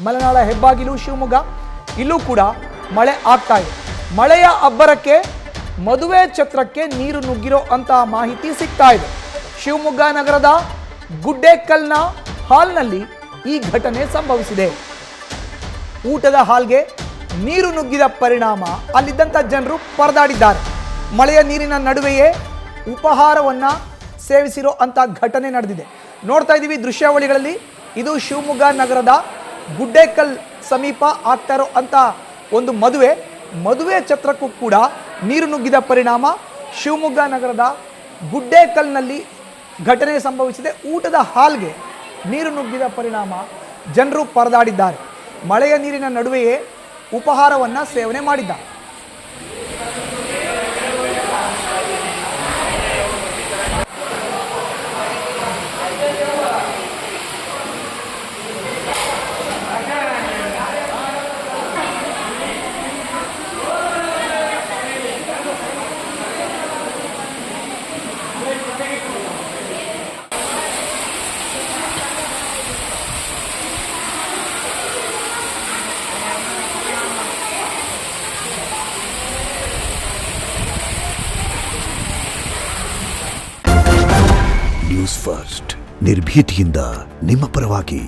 ಮಲೆನಾಡ ಹೆಬ್ಬಾಗಿಲು ಶಿವಮೊಗ್ಗ ಇಲ್ಲೂ ಕೂಡ ಮಳೆ ಆಗ್ತಾ ಇದೆ. ಮಳೆಯ ಅಬ್ಬರಕ್ಕೆ ಮದುವೆ ಛತ್ರಕ್ಕೆ ನೀರು ನುಗ್ಗಿರೋ ಅಂತ ಮಾಹಿತಿ ಸಿಗ್ತಾ ಇದೆ. ಶಿವಮೊಗ್ಗ ನಗರದ ಗುಡ್ಡೇಕಲ್ನ ಹಾಲ್ನಲ್ಲಿ ಈ ಘಟನೆ ಸಂಭವಿಸಿದೆ. ಊಟದ ಹಾಲ್ಗೆ ನೀರು ನುಗ್ಗಿದ ಪರಿಣಾಮ ಅಲ್ಲಿದ್ದಂಥ ಜನರು ಪರದಾಡಿದ್ದಾರೆ. ಮಳೆಯ ನೀರಿನ ನಡುವೆಯೇ ಉಪಹಾರವನ್ನ ಸೇವಿಸಿರೋ ಅಂತ ಘಟನೆ ನಡೆದಿದೆ. ನೋಡ್ತಾ ಇದ್ದೀವಿ ದೃಶ್ಯಾವಳಿಗಳಲ್ಲಿ. ಇದು ಶಿವಮೊಗ್ಗ ನಗರದ ಗುಡ್ಡೇಕಲ್ ಸಮೀಪ ಆಗ್ತಾ ಇರೋ ಅಂತ ಒಂದು ಮದುವೆ ಛತ್ರಕ್ಕೂ ಕೂಡ ನೀರು ನುಗ್ಗಿದ ಪರಿಣಾಮ ಶಿವಮೊಗ್ಗ ನಗರದ ಗುಡ್ಡೇಕಲ್ನಲ್ಲಿ ಘಟನೆ ಸಂಭವಿಸಿದೆ. ಊಟದ ಹಾಲ್ಗೆ ನೀರು ನುಗ್ಗಿದ ಪರಿಣಾಮ ಜನರು ಪರದಾಡಿದ್ದಾರೆ. ಮಳೆಯ ನೀರಿನ ನಡುವೆಯೇ ಉಪಹಾರವನ್ನು ಸೇವನೆ ಮಾಡಿದ್ದಾರೆ. ನ್ಯೂಸ್ ಫಸ್ಟ್ ನಿರ್ಭೀತಿಯಿಂದ ನಿಮ್ಮ ಪರವಾಗಿ.